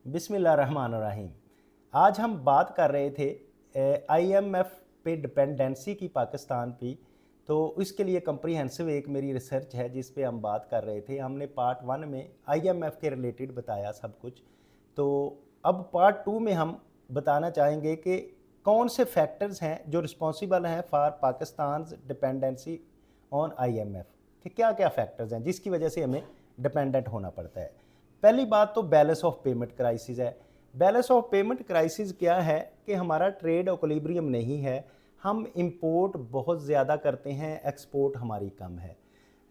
बिस्मिल्लाहिर्रहमानिर्रहीम। आज हम बात कर रहे थे आईएमएफ पे डिपेंडेंसी की पाकिस्तान की। तो इसके लिए कम्प्रीहेंसिव एक मेरी रिसर्च है जिस पे हम बात कर रहे थे। हमने पार्ट 1 में आईएमएफ के रिलेटेड बताया सब कुछ। तो अब पार्ट 2 में हम बताना चाहेंगे कि कौन से फैक्टर्स हैं जो रिस्पॉन्सिबल हैं for Pakistan dependency on IMF, कि क्या क्या फैक्टर्स हैं जिसकी वजह से हमें डिपेंडेंट होना पड़ता है। पहली बात तो बैलेंस ऑफ पेमेंट क्राइसिस है। बैलेंस ऑफ पेमेंट क्राइसिस क्या है कि हमारा ट्रेड इक्विलिब्रियम नहीं है। हम इंपोर्ट बहुत ज़्यादा करते हैं, एक्सपोर्ट हमारी कम है।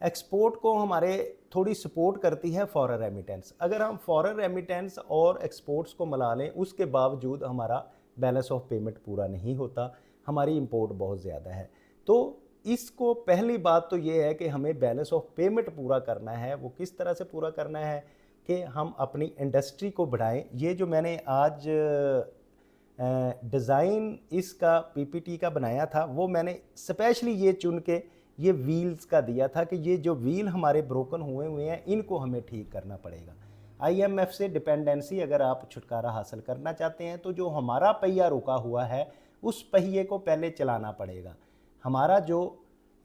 एक्सपोर्ट को हमारे थोड़ी सपोर्ट करती है फॉरेन रेमिटेंस। अगर हम फॉरेन रेमिटेंस और एक्सपोर्ट्स को मिला लें उसके बावजूद हमारा बैलेंस ऑफ पेमेंट पूरा नहीं होता, हमारी इंपोर्ट बहुत ज़्यादा है। तो इसको पहली बात तो ये है कि हमें बैलेंस ऑफ पेमेंट पूरा करना है। वो किस तरह से पूरा करना है कि हम अपनी इंडस्ट्री को बढ़ाएं। ये जो मैंने आज डिज़ाइन इसका पीपीटी का बनाया था वो मैंने स्पेशली ये चुन के ये व्हील्स का दिया था कि ये जो व्हील हमारे ब्रोकन हुए हुए हैं इनको हमें ठीक करना पड़ेगा। आईएमएफ से डिपेंडेंसी अगर आप छुटकारा हासिल करना चाहते हैं तो जो हमारा पहिया रुका हुआ है उस पहिए को पहले चलाना पड़ेगा। हमारा जो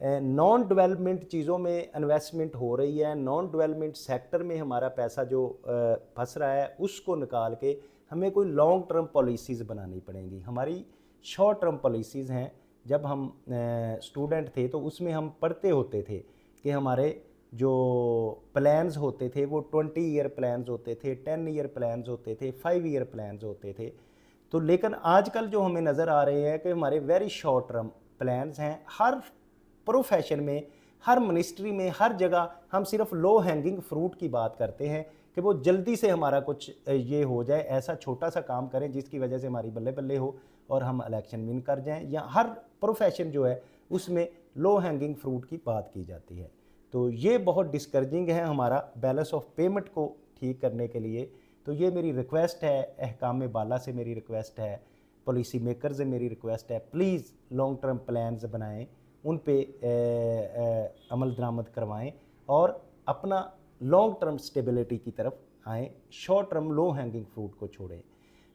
नॉन डेवलपमेंट चीज़ों में इन्वेस्टमेंट हो रही है, नॉन डेवलपमेंट सेक्टर में हमारा पैसा जो फंस रहा है उसको निकाल के हमें कोई लॉन्ग टर्म पॉलिसीज़ बनानी पड़ेंगी। हमारी शॉर्ट टर्म पॉलिसीज़ हैं। जब हम स्टूडेंट थे तो उसमें हम पढ़ते होते थे कि हमारे जो प्लान्स होते थे वो 20 ईयर प्लान्स होते थे, 10 ईयर प्लान्स होते थे, 5 ईयर प्लान्स होते थे। तो लेकिन आजकल जो हमें नज़र आ रहे हैं कि हमारे वेरी शॉर्ट टर्म प्लान्स हैं। हर प्रोफेशन में, हर मिनिस्ट्री में, हर जगह हम सिर्फ लो हैंगिंग फ्रूट की बात करते हैं कि वो जल्दी से हमारा कुछ ये हो जाए, ऐसा छोटा सा काम करें जिसकी वजह से हमारी बल्ले बल्ले हो और हम इलेक्शन विन कर जाएं। या हर प्रोफेशन जो है उसमें लो हैंगिंग फ्रूट की बात की जाती है। तो ये बहुत डिस्करेजिंग है हमारा बैलेंस ऑफ पेमेंट को ठीक करने के लिए। तो ये मेरी रिक्वेस्ट है, अहकाम बाला से मेरी रिक्वेस्ट है, पॉलिसी मेकर से मेरी रिक्वेस्ट है, प्लीज़ लॉन्ग टर्म प्लान्स बनाएं, उन पे अमल दरामद करवाएं और अपना लॉन्ग टर्म स्टेबिलिटी की तरफ आएँ। Short term low hanging fruit को छोड़ें।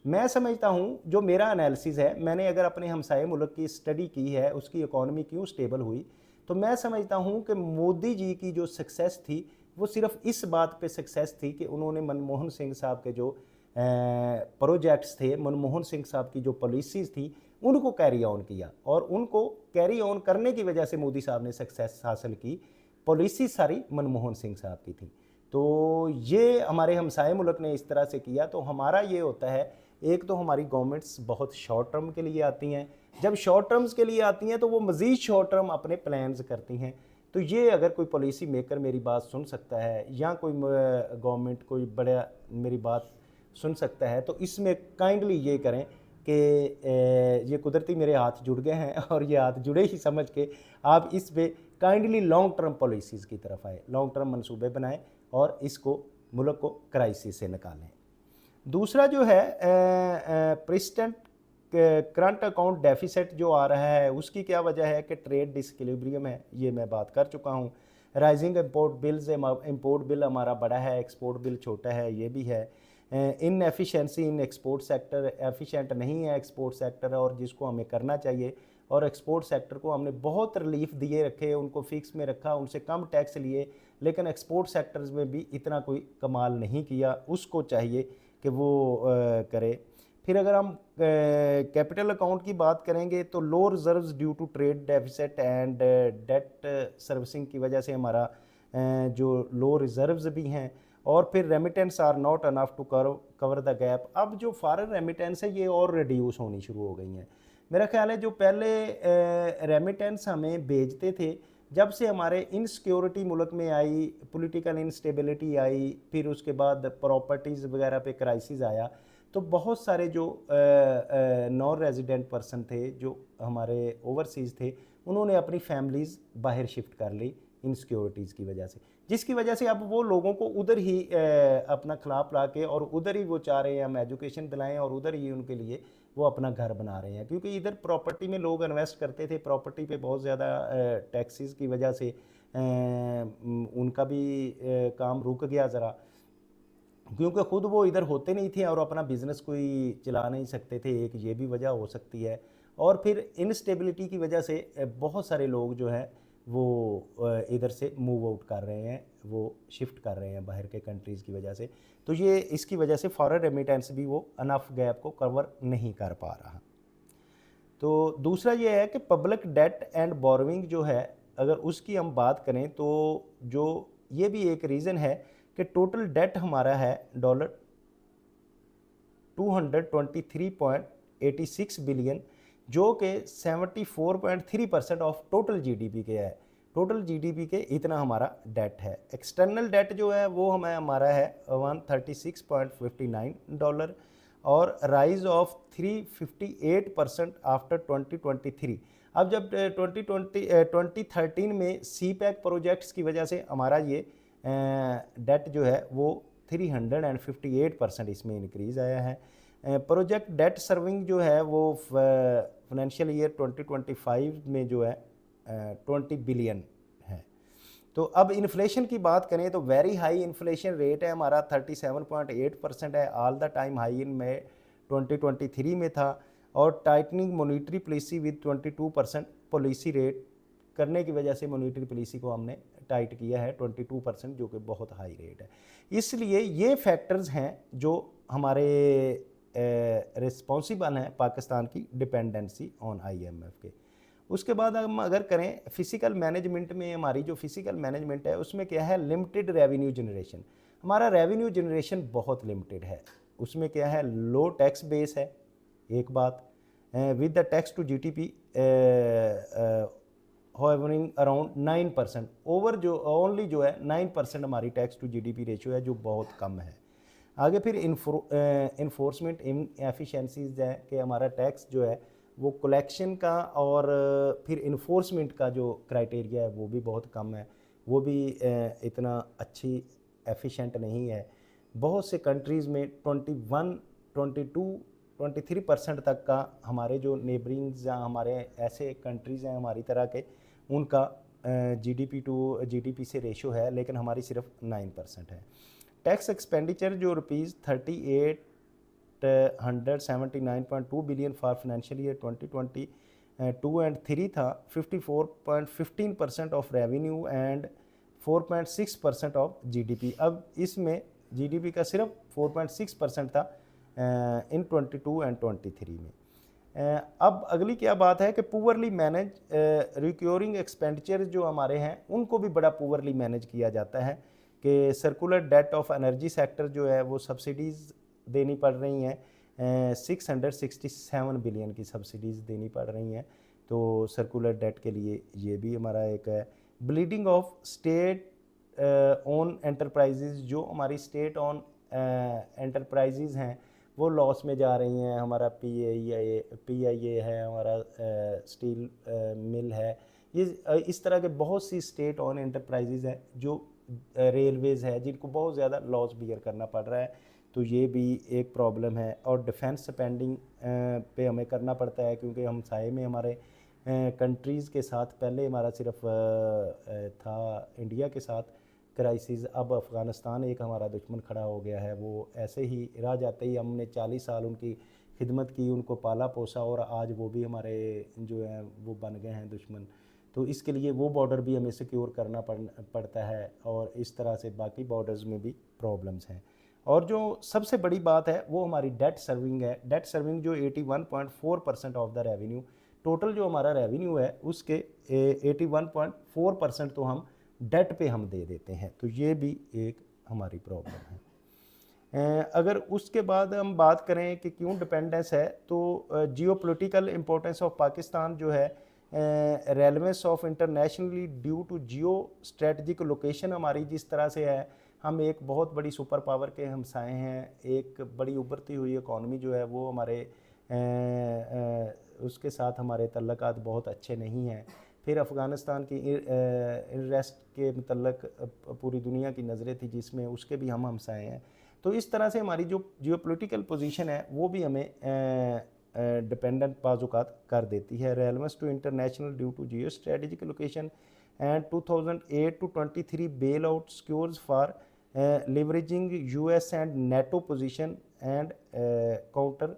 मैं समझता हूँ, जो मेरा एनालिसिस है, मैंने अगर अपने हमसाए मुल्क की स्टडी की है उसकी इकॉनमी क्यों स्टेबल हुई, तो मैं समझता हूँ कि मोदी जी की जो सक्सेस थी वो सिर्फ इस बात पे सक्सेस थी कि उन्होंने मनमोहन सिंह साहब के जो प्रोजेक्ट्स थे, मनमोहन सिंह साहब की जो पॉलिसीज़ थी उनको कैरी ऑन किया और उनको कैरी ऑन करने की वजह से मोदी साहब ने सक्सेस हासिल की। पॉलिसी सारी मनमोहन सिंह साहब की थी। तो ये हमारे हमसाए मुल्क ने इस तरह से किया। तो हमारा ये होता है, एक तो हमारी गवर्नमेंट्स बहुत शॉर्ट टर्म के लिए आती हैं। जब शॉर्ट टर्म्स के लिए आती हैं तो वो मज़ीद शॉर्ट टर्म अपने प्लान्स करती हैं। तो ये अगर कोई पॉलिसी मेकर मेरी बात सुन सकता है या कोई गवर्नमेंट कोई बड़ा मेरी बात सुन सकता है तो इसमें काइंडली ये करें कि ये कुदरती मेरे हाथ जुड़ गए हैं और ये हाथ जुड़े ही समझ के आप इस पे काइंडली लॉन्ग टर्म पॉलिसीज़ की तरफ आए, लॉन्ग टर्म मंसूबे बनाएं और इसको मुल्क को क्राइसिस से निकालें। दूसरा जो है प्रेसिडेंट करंट अकाउंट डेफिसिट जो आ रहा है उसकी क्या वजह है कि ट्रेड डिसइक्विलिब्रियम है, ये मैं बात कर चुका हूँ। Rising import bills, import bill हमारा बड़ा है, एक्सपोर्ट बिल छोटा है, ये भी है। In efficiency in export sector, efficient नहीं है एक्सपोर्ट सेक्टर और जिसको हमें करना चाहिए। और एक्सपोर्ट सेक्टर को हमने बहुत रिलीफ दिए रखे, उनको फिक्स में रखा, उनसे कम टैक्स लिए, लेकिन एक्सपोर्ट सेक्टर्स में भी इतना कोई कमाल नहीं किया। उसको चाहिए कि वो करे। फिर अगर हम कैपिटल अकाउंट की बात करेंगे तो low reserves due to trade deficit and debt servicing की वजह से हमारा जो लो रिजर्व्स भी हैं। और फिर remittance are not enough to cover the gap. अब जो फॉरेन रेमिटेंस है ये और रिड्यूस होनी शुरू हो गई हैं। मेरा ख्याल है जो पहले रेमिटेंस हमें भेजते थे, जब से हमारे इनसिक्योरिटी मुल्क में आई, पॉलिटिकल इंस्टेबिलिटी आई, फिर उसके बाद प्रॉपर्टीज़ वगैरह पे क्राइसिस आया, तो बहुत सारे जो नॉन रेजिडेंट पर्सन थे जो हमारे ओवरसीज़ थे उन्होंने अपनी फैमिलीज़ बाहर शिफ्ट कर ली इनसिक्योरिटीज़ की वजह से, जिसकी वजह से अब वो लोगों को उधर ही अपना खिलाफ ला के और उधर ही वो चाह रहे हैं हम एजुकेशन दिलाएं और उधर ही उनके लिए वो अपना घर बना रहे हैं। क्योंकि इधर प्रॉपर्टी में लोग इन्वेस्ट करते थे, प्रॉपर्टी पे बहुत ज़्यादा टैक्सेस की वजह से उनका भी काम रुक गया ज़रा। क्योंकि ख़ुद वो इधर होते नहीं थे और अपना बिज़नेस कोई चला नहीं सकते थे, एक ये भी वजह हो सकती है। और फिर इनस्टेबिलिटी की वजह से बहुत सारे लोग जो हैं वो इधर से मूव आउट कर रहे हैं, वो शिफ्ट कर रहे हैं बाहर के कंट्रीज़ की वजह से। तो ये इसकी वजह से फॉरेन रेमिटेंस भी वो अनफ गैप को कवर नहीं कर पा रहा। तो दूसरा ये है कि पब्लिक डेट एंड बोरोइंग जो है, अगर उसकी हम बात करें तो जो ये भी एक रीज़न है कि टोटल डेट हमारा है डॉलर 223.86 बिलियन, जो कि 74.3% ऑफ टोटल जीडीपी के है। टोटल जीडीपी के इतना हमारा डेट है। एक्सटर्नल डेट जो है वो हमारा है 136.59 डॉलर, और राइज ऑफ 358% आफ्टर 2023। अब जब 2013 में सी पैक प्रोजेक्ट्स की वजह से हमारा ये डेट जो है वो 358% इसमें इंक्रीज़ आया है। प्रोजेक्ट डेट सर्विंग जो है वो फाइनेंशियल ईयर 2025 में जो है 20 बिलियन है। तो अब इन्फ्लेशन की बात करें तो वेरी हाई इन्फ्लेशन रेट है हमारा 37.8% है, all the time high in May 2023 में था। और tightening monetary policy with 22% policy rate करने की वजह से मॉनिटरी पॉलिसी को हमने टाइट किया है 22%, जो कि बहुत हाई रेट है। इसलिए ये फैक्टर्स हैं जो हमारे रिस्पॉन्सिबल हैं पाकिस्तान की डिपेंडेंसी ऑन IMF के। उसके बाद हम अगर करें फिजिकल मैनेजमेंट में, हमारी जो फिजिकल मैनेजमेंट है उसमें क्या है, लिमिटेड रेवेन्यू जनरेशन। हमारा रेवेन्यू जनरेशन बहुत लिमिटेड है। उसमें क्या है, लो टैक्स बेस है एक बात, with the tax to GDP hovering around 9%, over जो ओनली जो है 9% हमारी टैक्स टू GDP रेशियो है, जो बहुत कम है। आगे फिर इन्फोर्समेंट एफिशिएंसीज है कि हमारा टैक्स जो है वो कलेक्शन का और फिर इन्फोर्समेंट का जो क्राइटेरिया है वो भी बहुत कम है, वो भी इतना अच्छी एफिशिएंट नहीं है। बहुत से कंट्रीज़ में 21, 22, 23% तक का हमारे जो नेबरिंग्स या हमारे ऐसे कंट्रीज़ हैं हमारी तरह के, उनका GDP टू GDP से रेशो है, लेकिन हमारी सिर्फ 9% है। टैक्स एक्सपेंडिचर जो ₹879.2 billion for financial year 2022 and 3 था, 54.15% of revenue and 4.6% of GDP। अब इसमें GDP का सिर्फ 4.6% था इन 22 एंड 23 में। अब अगली क्या बात है कि पुअरली मैनेज रिक्योरिंग एक्सपेंडिचर जो हमारे हैं उनको भी बड़ा पुअरली मैनेज किया जाता है कि circular debt of energy sector जो है वो सब्सिडीज़ देनी पड़ रही हैं, 667 बिलियन की सब्सिडीज़ देनी पड़ रही हैं। तो सर्कुलर डेट के लिए ये भी हमारा एक है। Bleeding of state own enterprises, जो हमारी स्टेट ओन एंटरप्राइजेज़ हैं वो लॉस में जा रही हैं। हमारा PIA है, हमारा स्टील मिल है, ये इस तरह के बहुत सी स्टेट ओन एंटरप्राइजेज़ हैं जो रेलवेज़ है जिनको बहुत ज़्यादा लॉस बियर करना पड़ रहा है। तो ये भी एक प्रॉब्लम है। और डिफेंस स्पेंडिंग पे हमें करना पड़ता है, क्योंकि हम साए में हमारे कंट्रीज़ के साथ पहले हमारा सिर्फ था इंडिया के साथ क्राइसिस, अब अफ़गानिस्तान एक हमारा दुश्मन खड़ा हो गया है। वो ऐसे ही रह जाते ही हमने 40 साल उनकी खिदमत की, उनको पाला पोसा, और आज वो भी हमारे जो हैं वो बन गए हैं दुश्मन। तो इसके लिए वो बॉर्डर भी हमें सिक्योर करना पड़ता है, और इस तरह से बाकी बॉर्डर्स में भी प्रॉब्लम्स हैं। और जो सबसे बड़ी बात है वो हमारी डेट सर्विंग है। डेट सर्विंग जो 81.4% ऑफ द रेवेन्यू, टोटल जो हमारा रेवेन्यू है उसके 81.4% तो हम डेट पे हम दे देते हैं। तो ये भी एक हमारी प्रॉब्लम है। अगर उसके बाद हम बात करें कि क्यों डिपेंडेंस है, तो जियोपॉलिटिकल इम्पोर्टेंस ऑफ पाकिस्तान जो है, relevance of internationally due to geo strategic location हमारी जिस तरह से है, हम एक बहुत बड़ी सुपर पावर के हमसाए हैं। एक बड़ी उभरती हुई इकॉनमी जो है वो हमारे उसके साथ हमारे तल्लकात बहुत अच्छे नहीं हैं। फिर अफ़गानिस्तान की इंटरेस्ट के मतलब पूरी दुनिया की नज़रें थी जिसमें उसके भी हम हमसाए हैं। तो इस तरह से हमारी जो जियोपॉलिटिकल पोजीशन है वो भी हमें डिपेंडेंट बाज़ात कर देती है। Relevance to international due to geo strategic location and 2008 to 23 bail out secures for leveraging US and NATO position and counter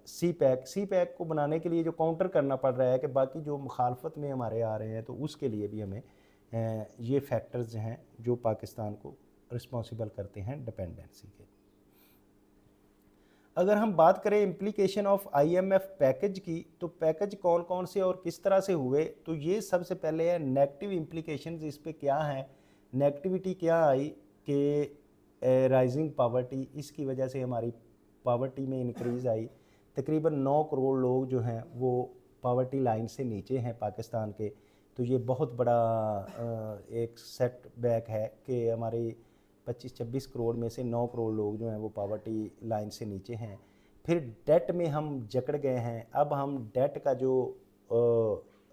CPEC को बनाने के लिए जो काउंटर करना पड़ रहा है कि बाकी जो मुखालफत में हमारे आ रहे हैं, तो उसके लिए भी हमें ये फैक्टर्स हैं जो पाकिस्तान को रिस्पॉन्सिबल करते हैं डिपेंडेंसी के। अगर हम बात करें इम्प्लीकेशन ऑफ आईएमएफ पैकेज की, तो पैकेज कौन कौन से और किस तरह से हुए, तो ये सबसे पहले है नेगेटिव इम्प्लीकेशंस इस पे क्या हैं। नेगेटिविटी क्या आई कि राइजिंग पावर्टी, इसकी वजह से हमारी पावर्टी में इंक्रीज़ आई। तकरीबन 9 करोड़ लोग जो हैं वो पावर्टी लाइन से नीचे हैं पाकिस्तान के। तो ये बहुत बड़ा एक सेट बैक है कि हमारे 25-26 करोड़ में से 9 करोड़ लोग जो हैं वो पावर्टी लाइन से नीचे हैं। फिर डेट में हम जकड़ गए हैं। अब हम डेट का जो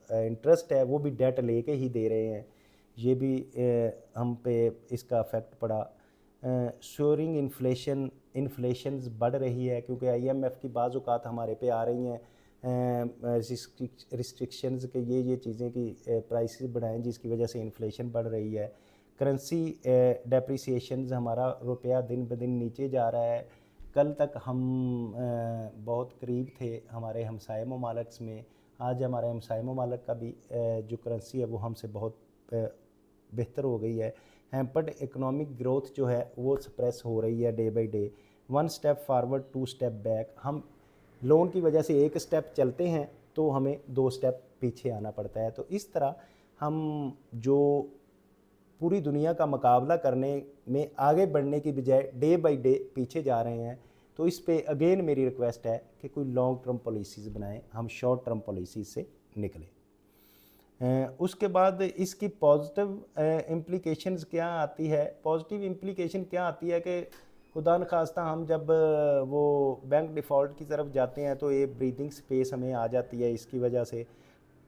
इंटरेस्ट है वो भी डेट लेके ही दे रहे हैं, ये भी हम पे इसका अफेक्ट पड़ा। श्योरिंग इन्फ्लेशन बढ़ रही है क्योंकि आईएमएफ की बाज़ औक़ात हमारे पे आ रही हैं रिस्ट्रिक्शंस के ये चीज़ें की प्राइसेस बढ़ाएं, जिसकी वजह से इन्फ्लेशन बढ़ रही है। करेंसी डेप्रिसिएशंस, हमारा रुपया दिन ब दिन नीचे जा रहा है। कल तक हम बहुत करीब थे हमारे हमसाये ममालिक में, आज हमारे हमसाये ममालिक का भी जो करेंसी है वो हमसे बहुत बेहतर हो गई है। हैम्पर्ड इकोनॉमिक ग्रोथ जो है वो सप्रेस हो रही है day by day. 1 step forward 2 step back, हम लोन की वजह से 1 स्टेप चलते हैं तो हमें 2 स्टेप पीछे आना पड़ता है। तो इस तरह हम जो पूरी दुनिया का मुकाबला करने में आगे बढ़ने की बजाय डे बाई डे पीछे जा रहे हैं। तो इस पे अगेन मेरी रिक्वेस्ट है कि कोई लॉन्ग टर्म पॉलिसीज़ बनाएं, हम शॉर्ट टर्म पॉलिसी से निकलें। उसके बाद इसकी पॉजिटिव इम्प्लीकेशंस क्या आती है। पॉजिटिव इम्प्लीकेशन क्या आती है कि खुदा न खास्ता हम जब वो बैंक डिफ़ॉल्ट की तरफ जाते हैं तो ये ब्रीदिंग स्पेस हमें आ जाती है। इसकी वजह से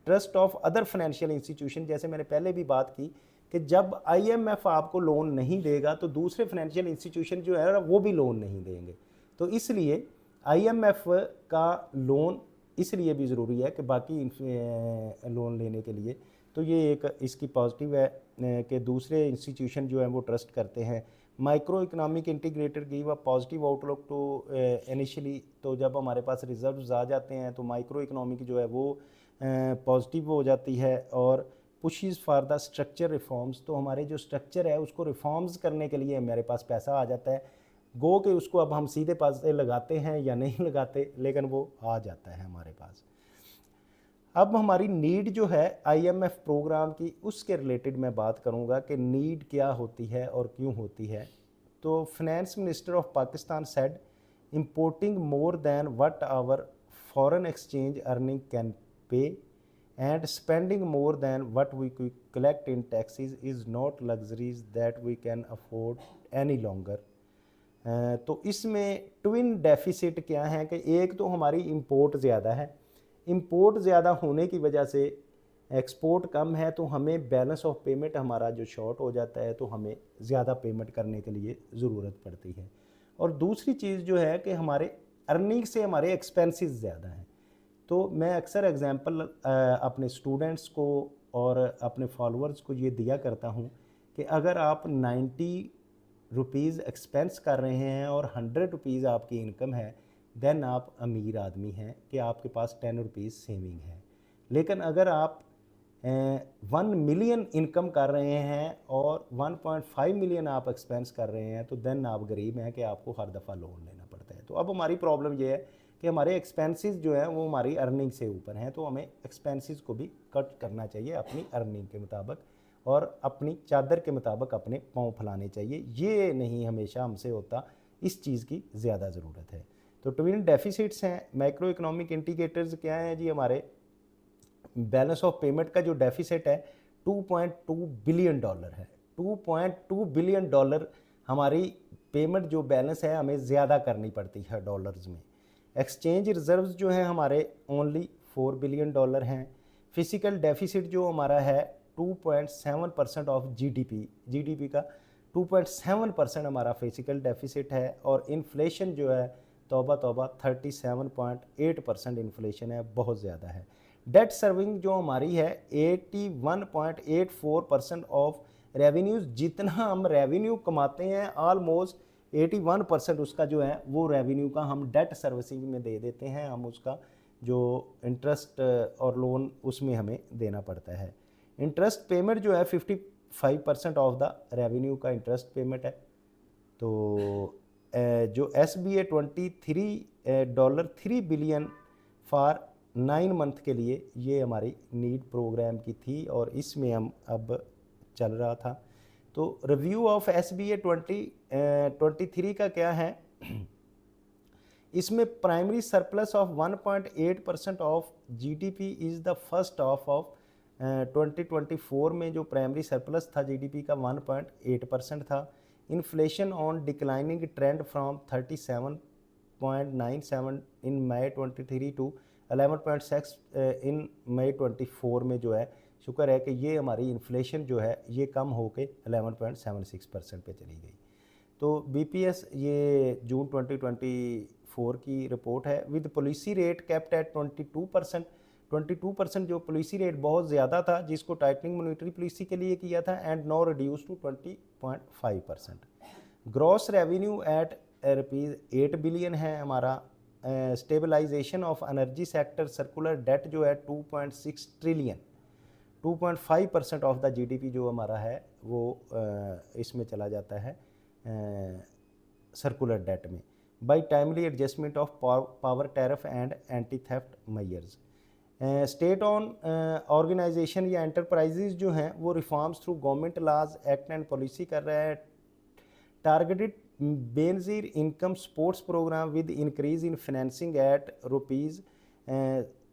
trust of other financial institution, जैसे मैंने पहले भी बात की कि जब आईएमएफ आपको लोन नहीं देगा तो दूसरे फाइनेंशियल इंस्टीट्यूशन जो है वो भी लोन नहीं देंगे। तो इसलिए आईएमएफ का लोन इसलिए भी ज़रूरी है कि बाकी लोन लेने के लिए। तो ये एक इसकी पॉजिटिव है कि दूसरे इंस्टीट्यूशन जो हैं वो ट्रस्ट करते हैं। Micro economic integrator give a positive outlook to initially, तो जब हमारे पास रिजर्व्स आ जाते हैं तो माइक्रो इकोनॉमिक जो है वो पॉजिटिव हो जाती है। और pushes for the structure reforms, तो हमारे जो स्ट्रक्चर है उसको रिफॉर्म्स करने के लिए हमारे पास पैसा आ जाता है। गो के उसको अब हम सीधे पैसे लगाते हैं या नहीं लगाते, लेकिन वो आ जाता है हमारे पास। अब हमारी नीड जो है आईएमएफ प्रोग्राम की, उसके रिलेटेड मैं बात करूंगा कि नीड क्या होती है और क्यों होती है। तो finance minister of Pakistan said importing more than what our foreign exchange earning can pay and spending more than what we collect in taxes is not luxuries that we can afford any longer. तो इसमें twin deficit क्या है कि एक तो हमारी import ज़्यादा है, इंपोर्ट ज़्यादा होने की वजह से एक्सपोर्ट कम है, तो हमें बैलेंस ऑफ पेमेंट हमारा जो शॉर्ट हो जाता है, तो हमें ज़्यादा पेमेंट करने के लिए ज़रूरत पड़ती है। और दूसरी चीज़ जो है कि हमारे अर्निंग से हमारे एक्सपेंसेस ज़्यादा हैं। तो मैं अक्सर एग्जांपल अपने स्टूडेंट्स को और अपने फॉलोअर्स को ये दिया करता हूँ कि अगर आप 90 रुपीज़ एक्सपेंस कर रहे हैं और 100 रुपीज़ आपकी इनकम है, देन आप अमीर आदमी हैं कि आपके पास 10 रुपीज़ सेविंग है। लेकिन अगर आप 1 मिलियन इनकम कर रहे हैं और 1.5 मिलियन आप एक्सपेंस कर रहे हैं, तो देन आप गरीब हैं कि आपको हर दफ़ा लोन लेना पड़ता है। तो अब हमारी प्रॉब्लम ये है कि हमारे एक्सपेंसेस जो है वो हमारी अर्निंग से ऊपर हैं, तो हमें एक्सपेंसेस को भी कट करना चाहिए अपनी अर्निंग के मुताबिक और अपनी चादर के मुताबिक अपने पाँव फैलाने चाहिए। ये नहीं हमेशा हमसे होता, इस चीज़ की ज़्यादा ज़रूरत है। तो ट्विन डेफिसिट्स हैं। माइक्रो इकोनॉमिक इंडिकेटर्स क्या हैं जी? हमारे बैलेंस ऑफ पेमेंट का जो डेफिसिट है 2.2 बिलियन डॉलर है। 2.2 बिलियन डॉलर हमारी पेमेंट जो बैलेंस है हमें ज़्यादा करनी पड़ती है डॉलर्स में। एक्सचेंज रिजर्व्स जो हैं हमारे ओनली 4 बिलियन डॉलर हैं। फिजिकल डेफिसिट जो हमारा है 2.7% ऑफ जीडीपी का 2.7% हमारा फिजिकल डेफिसिट है। और इन्फ्लेशन जो है तौबा तौबा 37.8% इन्फ्लेशन है, बहुत ज़्यादा है। डेट सर्विंग जो हमारी है 81.84% ऑफ रेवेन्यूज़, जितना हम रेवेन्यू कमाते हैं ऑलमोस्ट 81% उसका जो है वो रेवेन्यू का हम डेट सर्विसिंग में दे देते हैं, हम उसका जो इंटरेस्ट और लोन उसमें हमें देना पड़ता है। इंटरेस्ट पेमेंट जो है 55% ऑफ द रेवेन्यू का इंटरेस्ट पेमेंट है। तो जो SBA 23 dollar 3 billion for 9 month के लिए ये हमारी नीड प्रोग्राम की थी और इसमें हम अब चल रहा था। तो रिव्यू ऑफ SBA 2023 का क्या है, इसमें primary surplus of 1.8% of GDP is the first of 2024 में जो प्राइमरी सरप्लस था GDP का 1.8% था। Inflation on declining trend from 37.97 in May 23 to 11.6 in May 24 में जो है, शुक्र है कि ये हमारी इन्फ्लेशन जो है ये कम होके 11.76% पे चली गई। तो BPS ये जून 2024 की रिपोर्ट है। With policy rate kept eight 22% जो पॉलिसी रेट बहुत ज़्यादा था जिसको टाइटनिंग मॉनेटरी पॉलिसी के लिए किया था, and now reduce to 20.5%। Gross revenue at ₹8 billion है हमारा। Stabilization of energy sector circular debt जो है 2.6 ट्रिलियन, 2.5% ऑफ द GDP जो हमारा है वो इसमें चला जाता है सर्कुलर डेट में। By timely adjustment of power tariff and anti theft measures. State owned organization या एंटरप्राइजेज जो हैं वो reforms through government laws act and policy कर रहा है। Targeted Benazir income supports programme with increase in financing at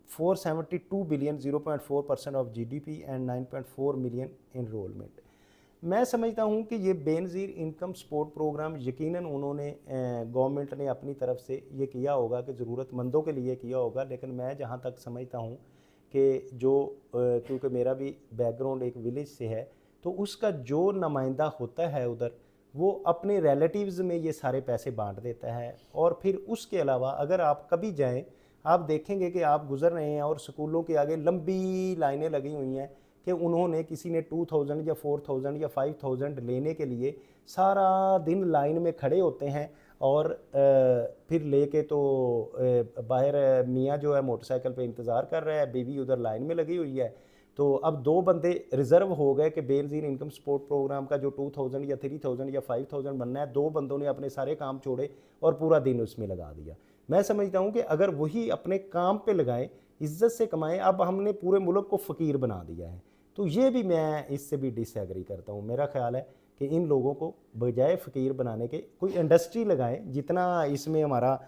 ₹472 billion, 0.4% of GDP and 9.4 million enrolment. मैं समझता हूँ कि ये बेनज़ीर इनकम सपोर्ट प्रोग्राम यकीनन उन्होंने गवर्नमेंट ने अपनी तरफ से ये किया होगा कि ज़रूरतमंदों के लिए किया होगा, लेकिन मैं जहाँ तक समझता हूँ कि जो क्योंकि मेरा भी बैकग्राउंड एक विलेज से है, तो उसका जो नुमाइंदा होता है उधर वो अपने रिलेटिव्स में ये सारे पैसे बांट देता है। और फिर उसके अलावा अगर आप कभी जाएं, आप देखेंगे कि आप गुजर रहे हैं और स्कूलों के आगे लंबी लाइनें लगी हुई हैं कि उन्होंने किसी ने 2000 या 4000 या 5000 लेने के लिए सारा दिन लाइन में खड़े होते हैं और फिर लेके तो बाहर मियाँ जो है मोटरसाइकिल पे इंतज़ार कर रहा है, बीवी उधर लाइन में लगी हुई है। तो अब 2 बंदे रिज़र्व हो गए कि बेनज़ीर इनकम सपोर्ट प्रोग्राम का जो 2000 या 3000 या 5000 बनना है, 2 बंदों ने अपने सारे काम छोड़े और पूरा दिन उसमें लगा दिया। मैं समझता हूँ कि अगर वही अपने काम पे लगाए, इज्जत से कमाएं, अब हमने पूरे मुल्क को फ़कीर बना दिया है। तो ये भी मैं इससे भी डिसएग्री करता हूँ। मेरा ख्याल है कि इन लोगों को बजाय फ़कीर बनाने के कोई इंडस्ट्री लगाएं, जितना इसमें हमारा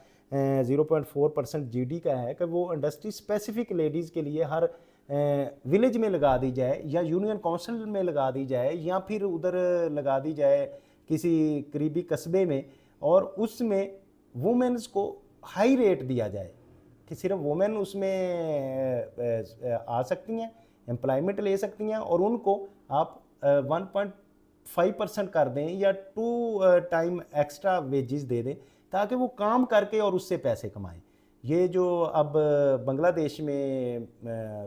0.4% GDP का है कि वो इंडस्ट्री स्पेसिफिक लेडीज़ के लिए हर विलेज में लगा दी जाए या यूनियन काउंसिल में लगा दी जाए या फिर उधर लगा दी जाए किसी करीबी कस्बे में, और उसमें वुमेन्स को हाई रेट दिया जाए कि सिर्फ वुमेन उसमें आ सकती हैं, एम्प्लॉयमेंट ले सकती हैं, और उनको आप 1.5% कर दें या 2 टाइम एक्स्ट्रा वेजेस दे दें ताकि वो काम करके और उससे पैसे कमाएं। ये जो अब बांग्लादेश में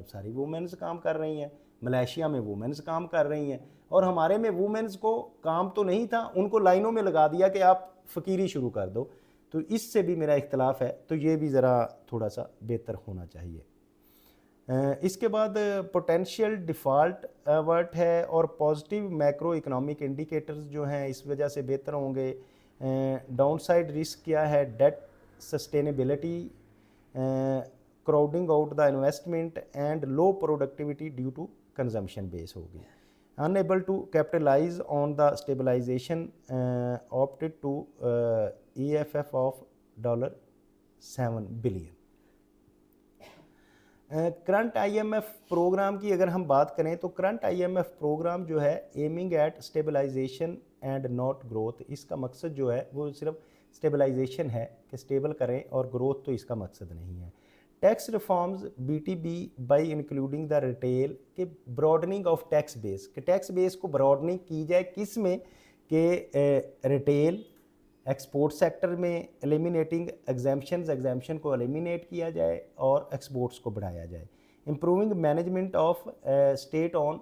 सारी वुमेन्स काम कर रही हैं, मलेशिया में वुमेन्स काम कर रही हैं, और हमारे में वुमेन्स को काम तो नहीं था, उनको लाइनों में लगा दिया कि आप फ़कीरी शुरू कर दो। तो इससे भी मेरा इख्तलाफ है, तो ये भी ज़रा थोड़ा सा बेहतर होना चाहिए। इसके बाद पोटेंशियल डिफ़ॉल्ट अवर्ट है और पॉजिटिव मैक्रो इकोनॉमिक इंडिकेटर्स जो हैं इस वजह से बेहतर होंगे। डाउनसाइड रिस्क क्या है, debt sustainability, crowding out the investment and low productivity due to consumption base होगी। Unable to capitalise on the stabilisation opted to EFF of $7 billion. Current IMF programme की अगर हम बात करें तो करंट IMF प्रोग्राम जो है aiming at stabilization and not growth, इसका मकसद जो है वो सिर्फ स्टेबलाइजेशन है कि स्टेबल करें, और ग्रोथ तो इसका मकसद नहीं है। Tax reforms BTB by including the retail के ब्रॉडनिंग ऑफ टैक्स बेस, कि टैक्स बेस को ब्रॉडनिंग की जाए किस में, कि रिटेल एक्सपोर्ट सेक्टर में एलिमिनेटिंग एग्जाम्पशन को एलिमिनेट किया जाए और एक्सपोर्ट्स को बढ़ाया जाए। Improving management of state owned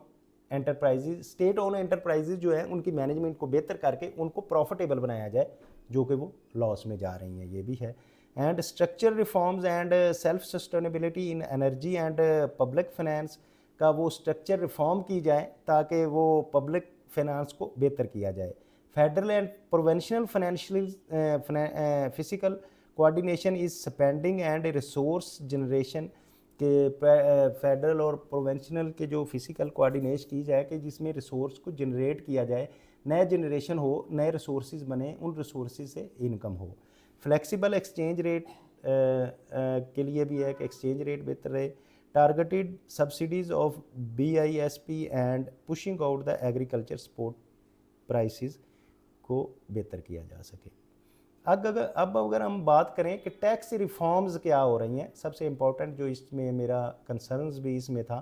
enterprises, state own enterprises जो है उनकी मैनेजमेंट को बेहतर करके उनको प्रॉफिटेबल बनाया जाए, जो कि वो लॉस में जा रही हैं, ये भी है। And structure reforms and self sustainability in energy and public finance का वो स्ट्रक्चर रिफॉर्म की जाए ताकि वो पब्लिक फाइनेंस को बेहतर किया जाए। Federal and provincial financial physical coordination is spending and resource generation के फेडरल और प्रोविंशियल के जो फिजिकल कोऑर्डिनेशन की जाए कि जिसमें रिसोर्स को जनरेट किया जाए, नए जनरेशन हो, नए रिसोर्सेज बने, उन रिसोर्सेज से इनकम हो। फ्लेक्सिबल एक्सचेंज रेट के लिए भी है कि एक्सचेंज रेट बेहतर रहे। Targeted subsidies of BISP and pushing out the agriculture support prices को बेहतर किया जा सके। अब अगर हम बात करें कि टैक्स रिफॉर्म्स क्या हो रही हैं, सबसे इम्पोर्टेंट जो इसमें मेरा कंसर्न्स भी इसमें था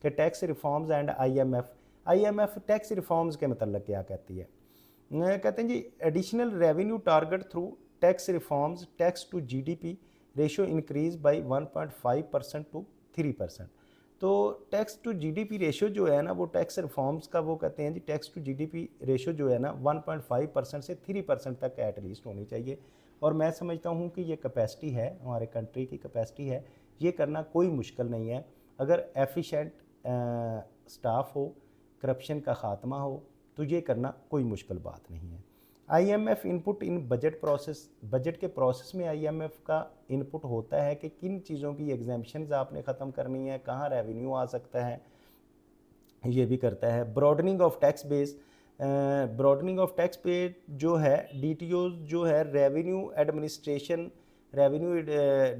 कि tax reforms and IMF tax reforms के मतलब क्या कहती है। कहते हैं जी additional revenue target through tax reforms, tax to GDP ratio increase by 1.5% to 3%। तो टैक्स टू GDP रेशियो जो है ना, वो टैक्स रिफॉर्म्स का वो कहते हैं जी टैक्स टू GDP रेशियो जो है ना 1.5% से 3% तक एटलीस्ट होनी चाहिए। और मैं समझता हूँ कि ये कैपेसिटी है, हमारे कंट्री की कैपेसिटी है, ये करना कोई मुश्किल नहीं है अगर एफिशिएंट स्टाफ हो, करप्शन का ख़ात्मा हो, तो ये करना कोई मुश्किल बात नहीं है। IMF इनपुट इन बजट प्रोसेस, बजट के प्रोसेस में IMF का इनपुट होता है कि किन चीज़ों की एग्जाम्पशंस आपने ख़त्म करनी है, कहाँ रेवेन्यू आ सकता है, ये भी करता है। Broadening of tax base, broadening of tax base जो है DTO जो है revenue administration, revenue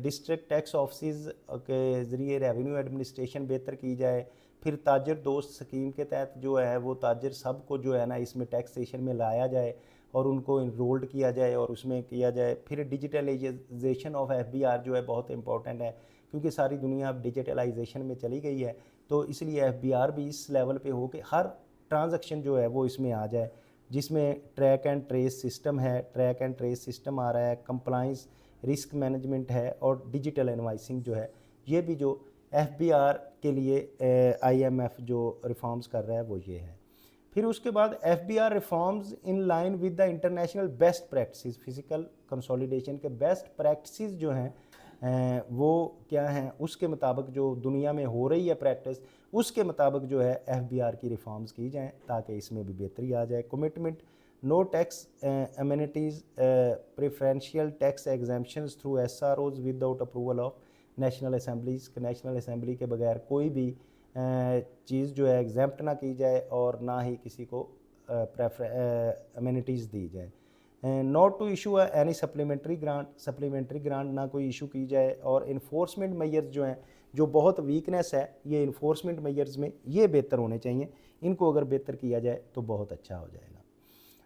district tax office के ज़रिए रेवेन्यू एडमिनिस्ट्रेशन बेहतर की जाए। फिर ताजर दोस्त स्कीम के तहत जो है वो ताजर सब को जो है ना इसमें टैक्सेशन में लाया जाए और उनको इनरोल्ड किया जाए और उसमें किया जाए। फिर डिजिटलाइजेशन ऑफ FBR जो है बहुत इंपॉर्टेंट है, क्योंकि सारी दुनिया अब डिजिटलाइजेशन में चली गई है, तो इसलिए FBR भी इस लेवल पे हो कि हर ट्रांजैक्शन जो है वो इसमें आ जाए, जिसमें ट्रैक एंड ट्रेस सिस्टम है, ट्रैक एंड ट्रेस सिस्टम आ रहा है, कंप्लाइंस रिस्क मैनेजमेंट है और डिजिटल इनवाइसिंग जो है, ये भी जो FBR के लिए IMF जो रिफॉर्म्स कर रहा है वो ये है। फिर उसके बाद FBR reforms in line with the international best practice, physical consolidation के बेस्ट प्रैक्टिस जो हैं वो क्या हैं, उसके मुताबिक जो दुनिया में हो रही है प्रैक्टिस, उसके मुताबिक जो है FBR की रिफॉर्म्स की जाएँ ताकि इसमें भी बेहतरी आ जाए। Commitment no tax amenities preferential tax exemptions through SROs without approval of national assemblies, national assembly के बगैर कोई भी चीज़ जो है एग्जाम्प्ट ना की जाए और ना ही किसी को अमेनिटीज़ दी जाए। Not to issue any supplementary grant ना कोई इशू की जाए। और इन्फोर्समेंट मेजर्स जो हैं, जो बहुत वीकनेस है ये इन्फोर्समेंट मेजर्स में, ये बेहतर होने चाहिए, इनको अगर बेहतर किया जाए तो बहुत अच्छा हो जाएगा।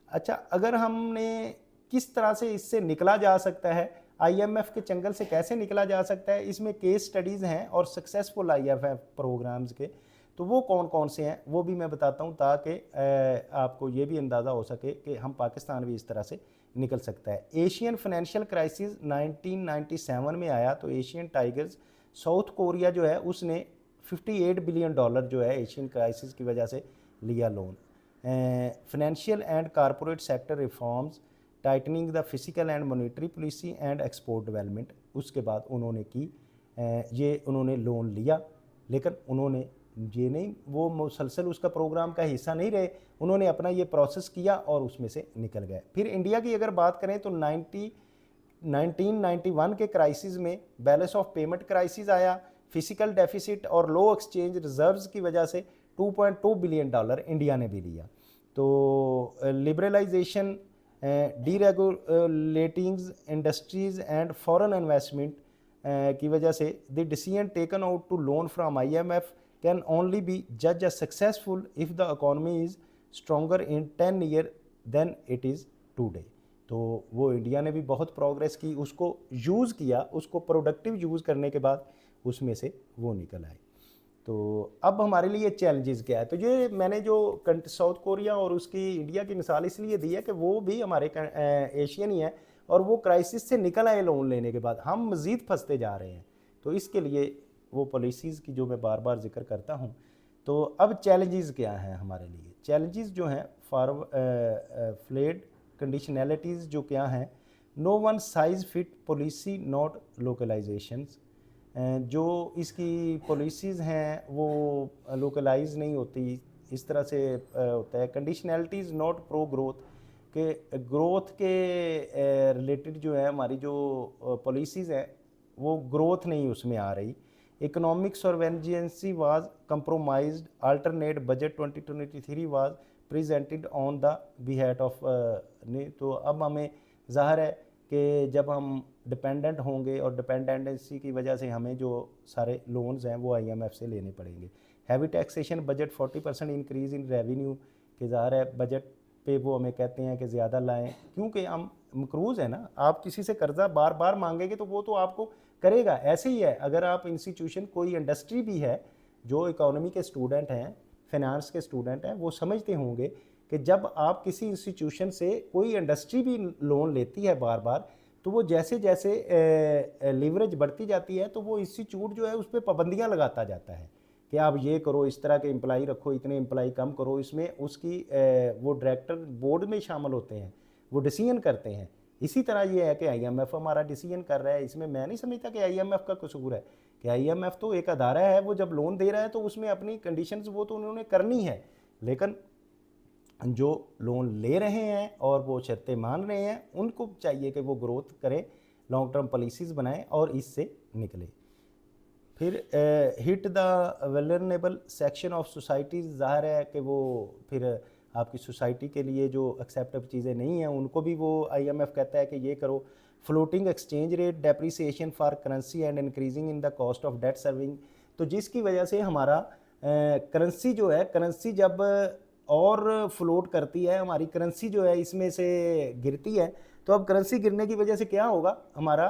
अच्छा, अगर हमने किस तरह से इससे निकला जा सकता है, IMF के चंगल से कैसे निकला जा सकता है, इसमें केस स्टडीज़ हैं और सक्सेसफुल IMF प्रोग्राम्स के, तो वो कौन कौन से हैं वो भी मैं बताता हूँ ताकि आपको ये भी अंदाज़ा हो सके कि हम पाकिस्तान भी इस तरह से निकल सकता है। एशियन फाइनेंशियल क्राइसिस 1997 में आया, तो एशियन टाइगर्स साउथ कोरिया जो है उसने $58 बिलियन जो है एशियन क्राइसिस की वजह से लिया loan. Financial and corporate sector reforms, tightening the physical and monetary policy and export development, उसके बाद उन्होंने की ये उन्होंने लोन लिया, लेकिन उन्होंने ये नहीं, वो मुसलसल उसका प्रोग्राम का हिस्सा नहीं रहे, उन्होंने अपना ये प्रोसेस किया और उसमें से निकल गए। फिर इंडिया की अगर बात करें तो 1991 के क्राइसिस में बैलेंस ऑफ पेमेंट क्राइसिस आया, फिजिकल डेफिसिट और लो एक्सचेंज रिजर्व्स की वजह से $2.2 बिलियन इंडिया ने भी लिया। तो liberalisation, deregulating industries and foreign investment की वजह से the decision taken out to loan from IMF can only be जज as successful if the economy is stronger in 10 year then it is today. तो वो इंडिया ने भी बहुत progress की, उसको यूज़ किया, उसको प्रोडक्टिव यूज़ करने के बाद उसमें से वो निकल आए। तो अब हमारे लिए चैलेंजेस क्या है, तो ये मैंने जो साउथ कोरिया और उसकी इंडिया की मिसाल इसलिए दी है कि वो भी हमारे एशियन ही है और वो क्राइसिस से निकल आए लोन लेने के बाद, हम मज़ीद फंसते जा रहे हैं। तो इसके लिए वो पॉलिसीज़ की जो मैं बार बार जिक्र करता हूँ तो अब चैलेंजेस क्या हैं हमारे लिए? चैलेंजेस जो हैं फॉर फ्लेड कंडीशनैलिटीज़ जो क्या हैं, no one size fit policy not localisations, जो इसकी पॉलिसीज़ हैं वो लोकलाइज नहीं होती, इस तरह से होता है। कंडीशनैलिटीज़ नॉट प्रो ग्रोथ, के ग्रोथ के रिलेटेड जो है हमारी जो पॉलिसीज़ हैं वो ग्रोथ नहीं उसमें आ रही। Economic surveillance was compromised, alternate budget 2023 was presented on the behalf of ने। तो अब हमें ज़ाहिर है कि जब हम डिपेंडेंट होंगे और डिपेंडेंसी की वजह से हमें जो सारे लोन्स हैं वो आईएमएफ से लेने पड़ेंगे। Heavy taxation budget 40% increase in revenue, कि ज़ाहिर है बजट पे वो हमें कहते हैं कि ज़्यादा लाएं, क्योंकि हम मकरूज़ है ना। आप किसी से कर्जा बार बार मांगेंगे तो वो तो आपको करेगा। ऐसे ही है, अगर आप इंस्टीट्यूशन कोई इंडस्ट्री भी है, जो इकोनॉमी के स्टूडेंट हैं, फाइनेंस के स्टूडेंट हैं, वो समझते होंगे कि जब आप किसी इंस्टीट्यूशन से कोई इंडस्ट्री भी लोन लेती है बार बार, तो वो जैसे जैसे लीवरेज बढ़ती जाती है तो वो इंस्टीट्यूट जो है उस पर पाबंदियाँ लगाता जाता है कि आप ये करो, इस तरह के एम्प्लाई रखो, इतने एम्प्लाई कम करो। इसमें उसकी वो डायरेक्टर बोर्ड में शामिल होते हैं, वो डिसीजन करते हैं। इसी तरह ये है कि आईएमएफ हमारा डिसीजन कर रहा है, इसमें मैं नहीं समझता कि आईएमएफ का कसूर है, कि आईएमएफ तो एक अदारा है, वो जब लोन दे रहा है तो उसमें अपनी कंडीशंस वो तो उन्होंने करनी है, लेकिन जो लोन ले रहे हैं और वो शर्तें मान रहे हैं उनको चाहिए कि वो ग्रोथ करें, लॉन्ग टर्म पॉलिसीज़ बनाएं और इससे निकले। फिर hit the vulnerable section of societies, ज़ाहिर है कि वो फिर आपकी सोसाइटी के लिए जो एक्सेप्टेबल चीज़ें नहीं हैं उनको भी वो आईएमएफ कहता है कि ये करो। Floating exchange rate depreciation for currency and increasing in the cost of debt serving, तो जिसकी वजह से हमारा करेंसी जो है, करेंसी जब और फ्लोट करती है, हमारी करेंसी जो है इसमें से गिरती है, तो अब करेंसी गिरने की वजह से क्या होगा, हमारा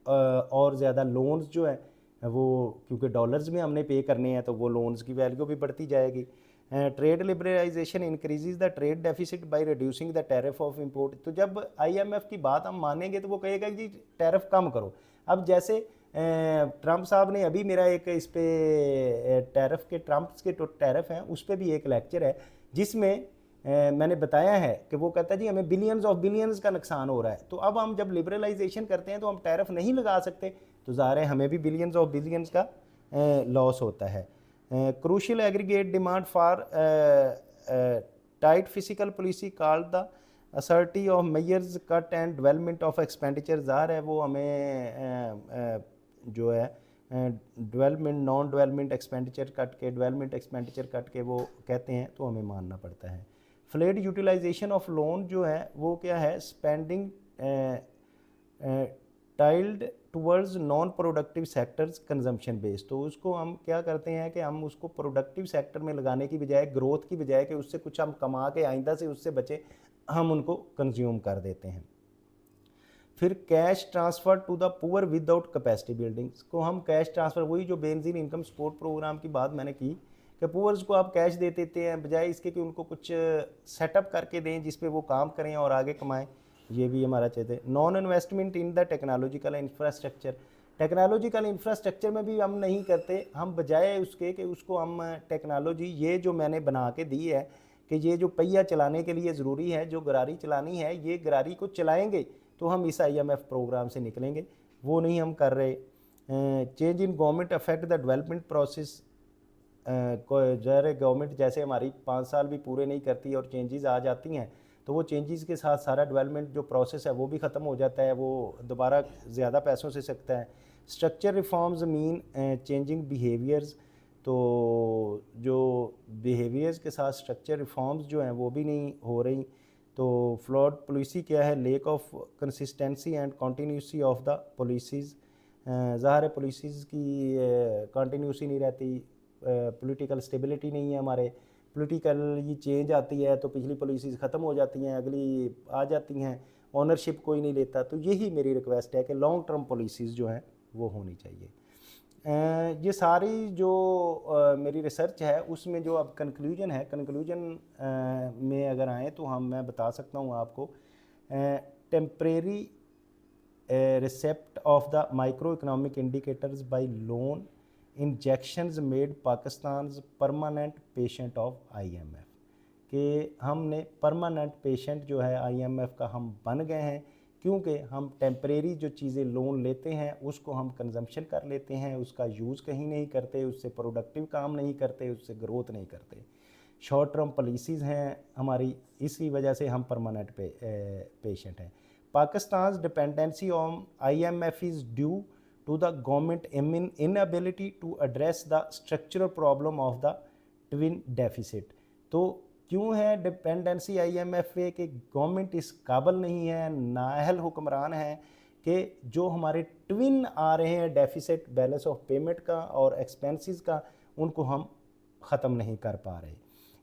और ज़्यादा लोन्स जो है वो, क्योंकि डॉलर्स में हमने पे करने हैं तो वो लोन्स की वैल्यू भी बढ़ती जाएगी। Trade liberalization increases the trade deficit by reducing the tariff of import, तो जब आईएमएफ की बात हम मानेंगे तो वो कहेगा कि जी टैरिफ कम करो। अब जैसे ट्रंप साहब ने अभी मेरा एक इस पे टैरिफ के, ट्रंप्स के टैरिफ हैं उस पर भी एक लेक्चर है जिसमें मैंने बताया है कि वो कहता है जी हमें बिलियंस ऑफ बिलियंस का नुकसान हो रहा है। तो अब हम जब लिबरलाइजेशन करते हैं तो हम टैरिफ नहीं लगा सकते, तो ज़ाहिर है हमें भी बिलियंस ऑफ बिलियंस का लॉस होता है। Crucial aggregate demand for tight physical policy called the austerity of measures cut and development of expenditure, ज़ाहिर है वो हमें जो है development, non development expenditure cut के, डेवलपमेंट एक्सपेंडिचर कट के वो कहते हैं, तो हमें मानना पड़ता है। फ्लेड यूटिलाइजेशन ऑफ लोन जो है वो क्या है, spending tiled towards non productive sectors consumption base, तो उसको हम क्या करते हैं कि हम उसको प्रोडक्टिव सेक्टर में लगाने की बजाय, ग्रोथ की बजाय कि उससे कुछ हम कमा के आइंदा से उससे बचे, हम उनको कंज्यूम कर देते हैं। फिर cash transfer to the poor without capacity buildings को हम कैश ट्रांसफ़र, वही जो बेनजीन इनकम सपोर्ट प्रोग्राम की बात मैंने की कि पुअर्स को आप कैश दे देते हैं बजाय इसके कि उनको कुछ सेटअप करके दें जिस पे वो काम करें और आगे कमाएं, ये भी हमारा चाहते हैं। Non investment in the technological infrastructure, technological infrastructure में भी हम नहीं करते, हम बजाय उसके कि उसको हम टेक्नोलॉजी ये जो मैंने बना के दी है कि ये जो पहिया चलाने के लिए ज़रूरी है, जो गरारी चलानी है, ये गरारी को चलाएंगे तो हम इस आईएमएफ प्रोग्राम से निकलेंगे, वो नहीं हम कर रहे। Change in government affect the development process, ज़ाहिर गवर्नमेंट जैसे हमारी 5 साल भी पूरे नहीं करती और चेंजेस आ जाती हैं, तो वो चेंजेस के साथ सारा डेवलपमेंट जो प्रोसेस है वो भी ख़त्म हो जाता है, वो दोबारा ज़्यादा पैसों से सकता है। Structure reforms mean changing behaviours, तो जो बिहेवियर्स के साथ स्ट्रक्चर रिफॉर्म्स जो हैं वो भी नहीं हो रही। तो फ्लॉड पॉलिसी क्या है, lack of consistency and continuity of the policies, ज़ाहिर है पॉलिसीज़ की कंटिन्यूसी नहीं रहती, पॉलिटिकल स्टेबिलिटी नहीं है हमारे, पॉलिटिकल ये चेंज आती है तो पिछली पॉलिसीज़ ख़त्म हो जाती हैं, अगली आ जाती हैं, ओनरशिप कोई नहीं लेता। तो यही मेरी रिक्वेस्ट है कि लॉन्ग टर्म पॉलिसीज़ जो हैं वो होनी चाहिए। ये सारी जो मेरी रिसर्च है उसमें जो अब कंक्लूजन है, कंक्लूजन में अगर आएँ तो मैं बता सकता हूँ आपको, temporary respite of the micro economic indicators by loan injections made Pakistan permanent patient of IMF, कि हमने परमानेंट पेशेंट जो है IMF का हम बन गए हैं, क्योंकि हम टेम्परेरी जो चीज़ें लोन लेते हैं उसको हम कंजम्पशन कर लेते हैं, उसका यूज़ कहीं नहीं करते, उससे प्रोडक्टिव काम नहीं करते, उससे ग्रोथ नहीं करते। शॉर्ट टर्म पॉलिसीज़ हैं हमारी, इसी वजह से हम परमानेंट पेशेंट हैं। Pakistan dependency on IMF is due to the government inability to address the structural problem of the twin deficit। तो क्यों है डिपेंडेंसी IMF पे कि गवर्नमेंट इस काबिल नहीं है, नाअहल हुक्मरान है कि जो हमारे ट्विन आ रहे हैं डेफिसिट बैलेंस ऑफ पेमेंट का और एक्सपेंसेस का, उनको हम ख़त्म नहीं कर पा रहे।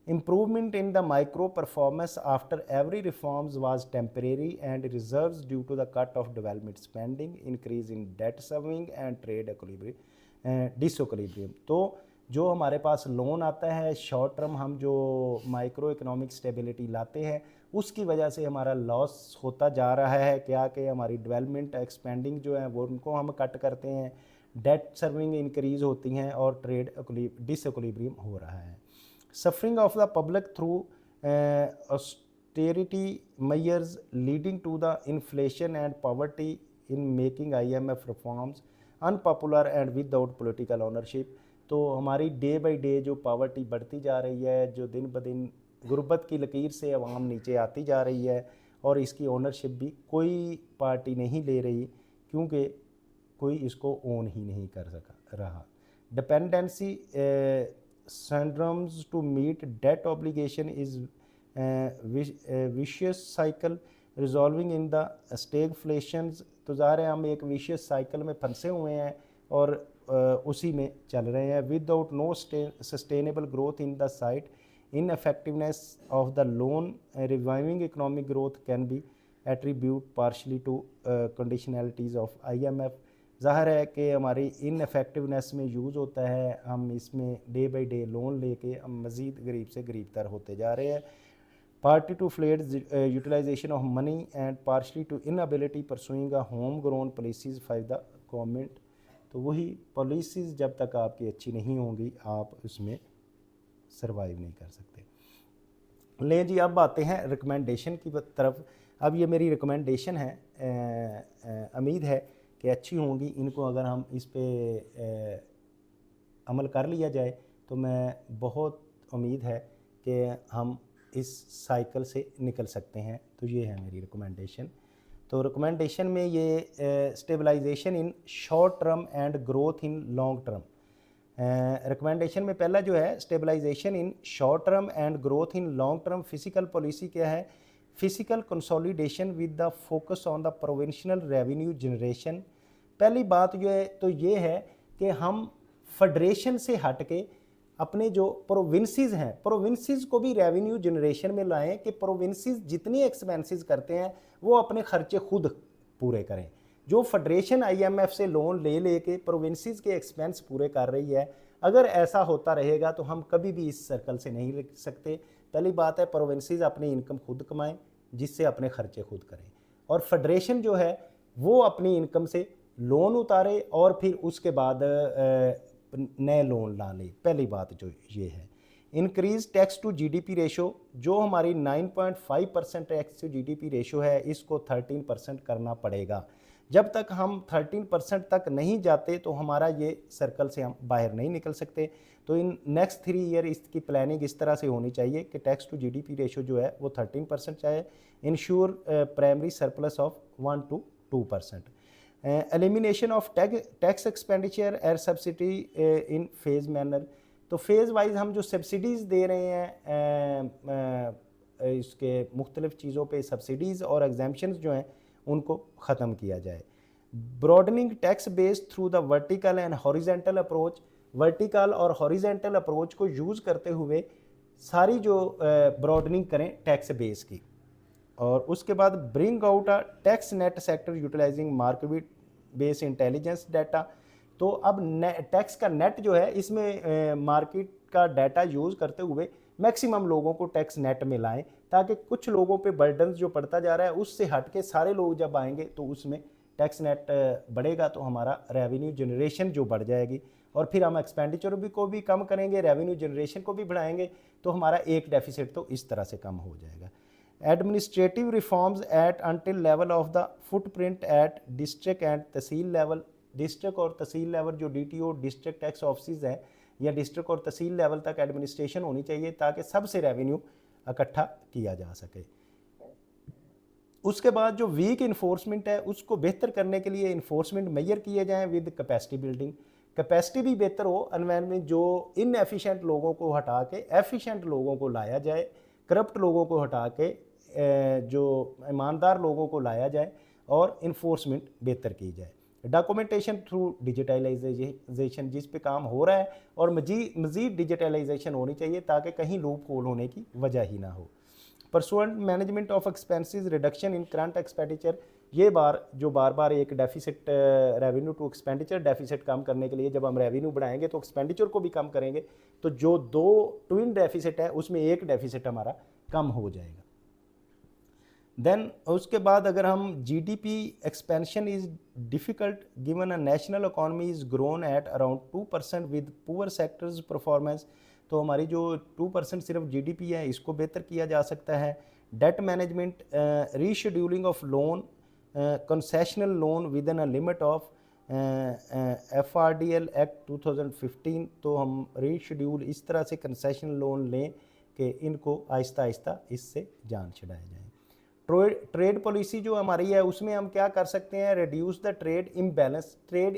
Improvement in the micro performance after every reforms was temporary and reserves due to the cut of development spending, increase in debt serving and trade disequilibrium। तो जो हमारे पास लोन आता है शॉर्ट टर्म, हम जो माइक्रो इकोनॉमिक स्टेबिलिटी लाते हैं उसकी वजह से हमारा लॉस होता जा रहा है, क्या कि हमारी डेवलपमेंट एक्सपेंडिंग जो है वो उनको हम कट करते हैं, डेट सर्विंग इंक्रीज़ होती हैं और ट्रेड डिसइक्विलिब्रियम हो रहा है। Suffering of the public through austerity measures leading to the inflation and poverty in making IMF reforms unpopular and without political ownership। तो हमारी डे बाई डे जो पावर्टी बढ़ती जा रही है, जो दिन ब दिन गुर्बत की लकीर से अवाम नीचे आती जा रही है, और इसकी ओनरशिप भी कोई पार्टी नहीं ले रही, क्योंकि कोई इसको ओन ही नहीं कर सका रहा। Dependency syndromes to meet debt obligation is vicious cycle resolving in the stagflations। तो ज़ाहिर है हम एक विशियस साइकिल में फंसे हुए हैं और उसी में चल रहे हैं। Without no sustainable growth in the site, ineffectiveness of the loan reviving economic growth can be attributed partially to conditionalities of IMF। ज़ाहिर है कि हमारी इनफेक्टिवनेस में यूज़ होता है, हम इसमें डे बाई डे लोन लेके हम मज़ीद गरीब से गरीब तर होते जा रहे हैं। Partly to flawed utilization of money and partly to inability pursuing a home grown policies for the government. तो वही पॉलिसीज़ जब तक आपकी अच्छी नहीं होंगी आप उसमें सर्वाइव नहीं कर सकते। ले जी, अब आते हैं रिकमेंडेशन की तरफ। अब ये मेरी रिकमेंडेशन है, उम्मीद है कि अच्छी होंगी। इनको अगर हम इस पे अमल कर लिया जाए तो मैं बहुत उम्मीद है कि हम इस साइकिल से निकल सकते हैं। तो ये है मेरी रिकमेंडेशन। तो रिकमेंडेशन में ये stabilization in short term and growth in long term. Recommendation में पहला जो है stabilization in short term and growth in long term. Physical policy क्या है? Physical consolidation with the focus on the provincial revenue generation. पहली बात जो है तो ये है कि हम फेडरेशन से हट के अपने जो प्रोविंसेस हैं, प्रोविंसेस को भी रेवेन्यू जनरेशन में लाएं कि प्रोविंसेस जितनी एक्सपेंसेस करते हैं वो अपने खर्चे खुद पूरे करें। जो फेडरेशन IMF से लोन ले लेके प्रोविंसेस के एक्सपेंस पूरे कर रही है, अगर ऐसा होता रहेगा तो हम कभी भी इस सर्कल से नहीं निकल सकते। पहली बात है प्रोविंसेस अपनी इनकम खुद कमाएं, जिससे अपने खर्चे खुद करें, और फेडरेशन जो है वो अपनी इनकम से लोन उतारे और फिर उसके बाद नए लोन ला ले। पहली बात जो ये है। Increase tax to GDP ratio, जो हमारी 9.5% टैक्स टू GDP रेशो है, इसको 13% करना पड़ेगा। जब तक हम 13% तक नहीं जाते तो हमारा ये सर्कल से हम बाहर नहीं निकल सकते। तो इन नेक्स्ट 3 ईयर इसकी प्लानिंग इस तरह से होनी चाहिए कि टैक्स टू GDP रेशो जो है वो 13% चाहे, ensure primary surplus of 1 to 2%। Elimination of tax expenditure air subsidy in phase manner. तो फेज़ वाइज हम जो सब्सिडीज़ दे रहे हैं इसके मुख्तलिफ़ चीज़ों पे सब्सिडीज़ और एग्जाम्पशंस जो हैं उनको ख़त्म किया जाए। Broadening tax base through the vertical and horizontal approach. Vertical और हॉरिजेंटल अप्रोच को यूज़ करते हुए सारी जो ब्रॉडनिंग करें टैक्स बेस की। और उसके बाद bring out a tax net sector utilizing market base intelligence data. तो अब टैक्स का नेट जो है इसमें मार्केट का डाटा यूज़ करते हुए मैक्सिमम लोगों को टैक्स नेट में लाएं, ताकि कुछ लोगों पे बर्डन जो पड़ता जा रहा है उससे हट के सारे लोग जब आएंगे तो उसमें टैक्स नेट बढ़ेगा तो हमारा रेवेन्यू जनरेशन जो बढ़ जाएगी, और फिर हम एक्सपेंडिचर को भी कम करेंगे, रेवेन्यू जनरेशन को भी बढ़ाएंगे, तो हमारा एक डेफिसिट तो इस तरह से कम हो जाएगा। Administrative reforms at until level of the footprint at district and tehsil level. District और तहसील लेवल जो DTO डिस्ट्रिक्ट टैक्स ऑफिस हैं या डिस्ट्रिक्ट और तहसील लेवल तक एडमिनिस्ट्रेशन होनी चाहिए ताकि सबसे रेवेन्यू इकट्ठा किया जा सके। उसके बाद जो वीक इन्फोर्समेंट है उसको बेहतर करने के लिए इन्फोर्समेंट मेजर किए जाएँ विद कैपेसिटी बिल्डिंग। कैपेसिटी भी बेहतर हो, एनवायरमेंट जो इनएफिशिएंट लोगों को हटा के एफिशिएंट लोगों को लाया जाए, करप्ट लोगों को हटा के जो ईमानदार लोगों को लाया जाए और इन्फोर्समेंट बेहतर की जाए। डॉक्यूमेंटेशन थ्रू डिजिटलाइजेशन जिस पे काम हो रहा है और मज़ीद डिजिटलाइजेशन होनी चाहिए ताकि कहीं लूप होल होने की वजह ही ना हो। Pursuant management of expenses reduction in current expenditure, ये बार बार एक deficit revenue to expenditure deficit कम करने के लिए जब हम रेवेन्यू बढ़ाएंगे तो एक्सपेंडिचर को भी कम करेंगे, तो जो दो ट्विन डेफिसिट है उसमें एक डेफिसिट हमारा कम हो जाएगा। देन उसके बाद अगर हम GDP expansion is difficult given a national economy is grown at around 2% with poor sectors performance, तो हमारी जो 2% सिर्फ GDP है इसको बेहतर किया जा सकता है। Debt management, rescheduling of loan, concessional loan with in a limit of FRDL act 2015, तो हम रीशेड्यूल इस तरह से कंसेशनल लोन लें कि इनको आहिस्ता आहिस्ता इससे जान छुड़ाया जाए। ट्रेड पॉलिसी जो हमारी है उसमें हम क्या कर सकते हैं, reduce the trade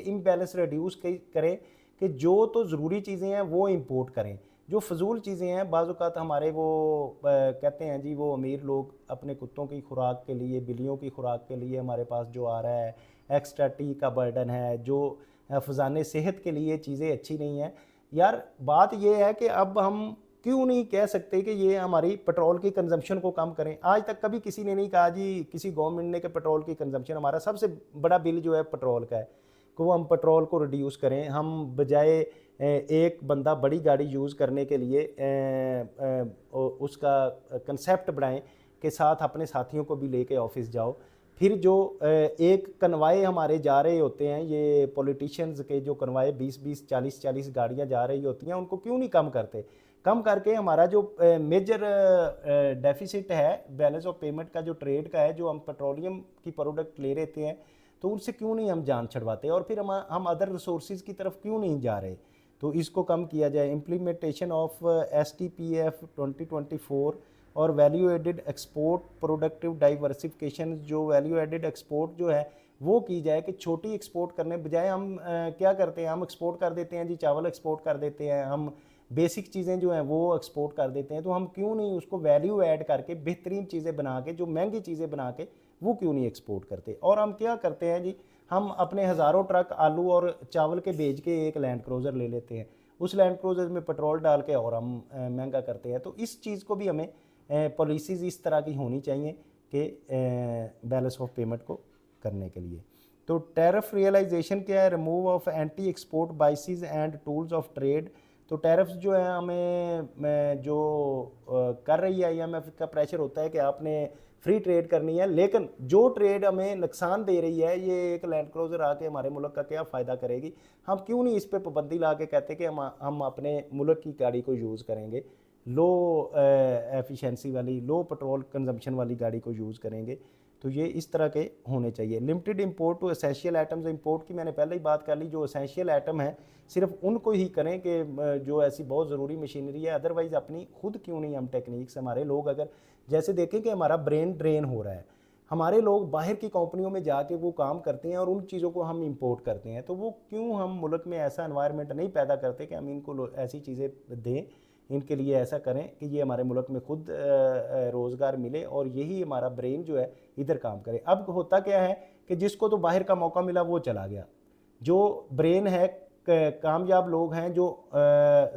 imbalance reduce करें कि जो तो ज़रूरी चीज़ें हैं वो इंपोर्ट करें, जो फजूल चीज़ें हैं बाज़ औक़ात हमारे वो कहते हैं जी वो अमीर लोग अपने कुत्तों की खुराक के लिए, बिल्लियों की खुराक के लिए हमारे पास जो आ रहा है एक्स्ट्रा टी का बर्डन है, जो फ़ज़ाने सेहत के लिए चीज़ें अच्छी नहीं हैं। यार बात ये है कि अब हम क्यों नहीं कह सकते कि ये हमारी पेट्रोल की कंजम्पशन को कम करें। आज तक कभी किसी ने नहीं कहा जी किसी गवर्नमेंट ने कि पेट्रोल की कंजम्पशन, हमारा सबसे बड़ा बिल जो है पेट्रोल का है कि वो हम पेट्रोल को रिड्यूस करें। हम बजाय एक बंदा बड़ी गाड़ी यूज़ करने के लिए उसका कंसेप्ट बढ़ाएं कि साथ अपने साथियों को भी लेके ऑफिस जाओ। फिर जो एक कन्वाए हमारे जा रहे होते हैं, ये पॉलिटिशियंस के जो कन्वाए 20-20 40-40 गाड़ियाँ जा रही होती हैं, उनको क्यों नहीं कम करते? कम करके हमारा जो मेजर डेफिसिट है बैलेंस ऑफ पेमेंट का जो ट्रेड का है, जो हम पेट्रोलियम की प्रोडक्ट ले रहते हैं, तो उनसे क्यों नहीं हम जान छड़वाते और फिर हम अदर रिसोर्सेज की तरफ क्यों नहीं जा रहे? तो इसको कम किया जाए। इम्प्लीमेंटेशन ऑफ STPF 2024 और value added export productive diversification, जो वैल्यू एडेड एक्सपोर्ट जो है वो की जाए कि छोटी एक्सपोर्ट करने बजाय हम क्या करते हैं, हम एक्सपोर्ट कर देते हैं जी, चावल एक्सपोर्ट कर देते हैं, हम बेसिक चीज़ें जो हैं वो एक्सपोर्ट कर देते हैं, तो हम क्यों नहीं उसको वैल्यू ऐड करके बेहतरीन चीज़ें बना के, जो महंगी चीज़ें बना के वो क्यों नहीं एक्सपोर्ट करते? और हम क्या करते हैं जी, हम अपने हज़ारों ट्रक आलू और चावल के भेज के एक लैंड क्रूज़र ले लेते हैं, उस लैंड क्रूज़र में पेट्रोल डाल के और हम महंगा करते हैं। तो इस चीज़ को भी हमें पॉलिसीज़ इस तरह की होनी चाहिए कि बैलेंस ऑफ पेमेंट को करने के लिए। तो टैरिफ रियलाइजेशन क्या है? Remove of anti export biases and tools of trade. तो टैरिफ्स जो है हमें जो कर रही है IMF का प्रेशर होता है कि आपने फ्री ट्रेड करनी है, लेकिन जो ट्रेड हमें नुकसान दे रही है, ये एक लैंड क्रूज़र आके हमारे मुल्क का क्या फ़ायदा करेगी? हम क्यों नहीं इस पर पाबंदी ला के कहते कि हम अपने मुल्क की गाड़ी को यूज़ करेंगे, लो एफिशिएंसी वाली, लो पेट्रोल कंजम्पशन वाली गाड़ी को यूज़ करेंगे। तो ये इस तरह के होने चाहिए। Limited import to essential items, import की मैंने पहले ही बात कर ली, जो एसेंशियल आइटम है सिर्फ उनको ही करें कि जो ऐसी बहुत ज़रूरी मशीनरी है, अदरवाइज़ अपनी खुद क्यों नहीं हम टेक्निक से, हमारे लोग अगर जैसे देखें कि हमारा ब्रेन ड्रेन हो रहा है, हमारे लोग बाहर की कंपनियों में जाके वो काम करते हैं और उन चीज़ों को हम इंपोर्ट करते हैं, तो वो क्यों हम मुल्क में ऐसा एनवायरनमेंट नहीं पैदा करते कि हम इनको ऐसी चीज़ें दें, इनके लिए ऐसा करें कि ये हमारे मुल्क में खुद रोज़गार मिले और यही हमारा ब्रेन जो है इधर काम करे। अब होता क्या है कि जिसको तो बाहर का मौका मिला वो चला गया, जो ब्रेन है कामयाब लोग हैं, जो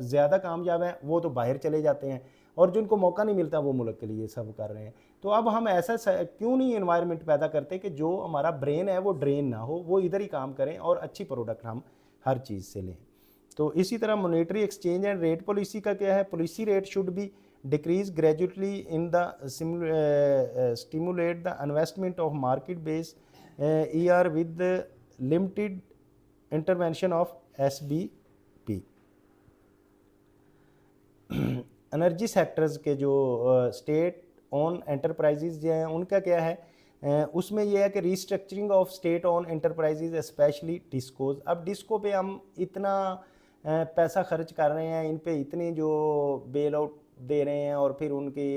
ज़्यादा कामयाब हैं वो तो बाहर चले जाते हैं और जिनको मौका नहीं मिलता वो मुल्क के लिए सब कर रहे हैं। तो अब हम ऐसा क्यों नहीं एनवायरनमेंट पैदा करते कि जो हमारा ब्रेन है वो ड्रेन ना हो, वो इधर ही काम करें और अच्छी प्रोडक्ट हम हर चीज़ से लें। तो इसी तरह monetary exchange and rate policy का क्या है? Policy rate should be decrease gradually in the stimulate the investment of market base ER with limited intervention of SBP। Energy sectors के जो स्टेट ऑन एंटरप्राइजेज जो हैं उनका क्या है, उसमें यह है कि restructuring of state owned enterprises specially discoms. अब डिस्को पे हम इतना पैसा खर्च कर रहे हैं, इन पे इतनी जो बेल आउट दे रहे हैं और फिर उनके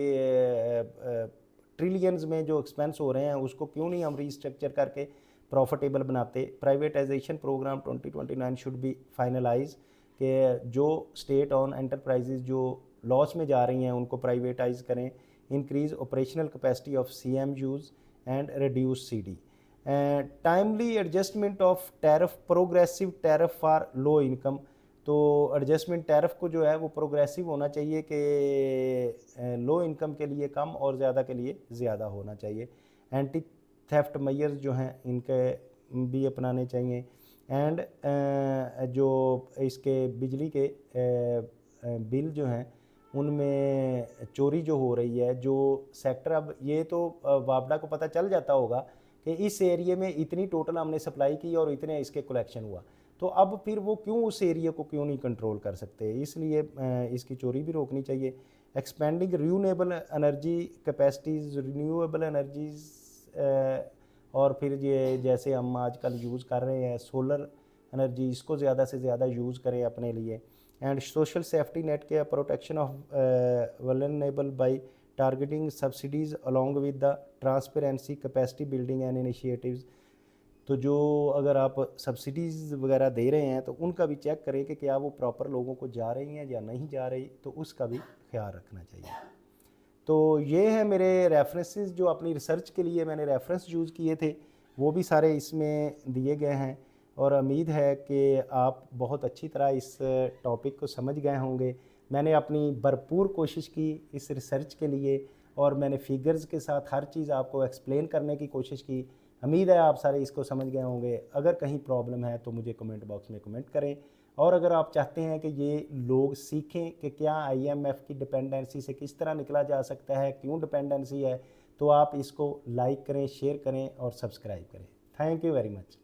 ट्रिलियंस में जो एक्सपेंस हो रहे हैं उसको क्यों नहीं हम रिस्ट्रक्चर करके प्रॉफिटेबल बनाते। Privatization programme 2029 should be finalize कि जो स्टेट ऑन एंटरप्राइजेज जो लॉस में जा रही हैं उनको प्राइवेटाइज करें। Increase operational capacity of CMUs and reduce CD। Timely adjustment of tariff, progressive tariff for low income. तो एडजस्टमेंट टैरिफ को जो है वो प्रोग्रेसिव होना चाहिए कि लो इनकम के लिए कम और ज़्यादा के लिए ज़्यादा होना चाहिए। एंटी थेफ्ट मेजर्स जो हैं इनके भी अपनाने चाहिए। एंड जो इसके बिजली के बिल जो हैं उनमें चोरी जो हो रही है, जो सेक्टर, अब ये तो वापडा को पता चल जाता होगा कि इस एरिया में इतनी टोटल हमने सप्लाई की और इतने इसके कलेक्शन हुआ, तो अब फिर वो क्यों उस एरिया को क्यों नहीं कंट्रोल कर सकते, इसलिए इसकी चोरी भी रोकनी चाहिए। Expanding renewable energy capacities, renewable energies, और फिर ये जैसे हम आजकल यूज़ कर रहे हैं सोलर एनर्जी, इसको ज़्यादा से ज़्यादा यूज़ करें अपने लिए। एंड सोशल सेफ्टी नेट के protection of vulnerable by targeting subsidies along with the transparency capacity building and initiatives. तो जो अगर आप सब्सिडीज़ वगैरह दे रहे हैं तो उनका भी चेक करें कि क्या वो प्रॉपर लोगों को जा रही हैं या नहीं जा रही, तो उसका भी ख्याल रखना चाहिए। तो ये है मेरे रेफरेंसेस जो अपनी रिसर्च के लिए मैंने रेफरेंस यूज़ किए थे, वो भी सारे इसमें दिए गए हैं। और उम्मीद है कि आप बहुत अच्छी तरह इस टॉपिक को समझ गए होंगे। मैंने अपनी भरपूर कोशिश की इस रिसर्च के लिए और मैंने फिगर्स के साथ हर चीज़ आपको एक्सप्लेन करने की कोशिश की। उम्मीद है आप सारे इसको समझ गए होंगे। अगर कहीं प्रॉब्लम है तो मुझे कमेंट बॉक्स में कमेंट करें। और अगर आप चाहते हैं कि ये लोग सीखें कि क्या IMF की डिपेंडेंसी से किस तरह निकला जा सकता है, क्यों डिपेंडेंसी है, तो आप इसको लाइक करें, शेयर करें और सब्सक्राइब करें। Thank you very much.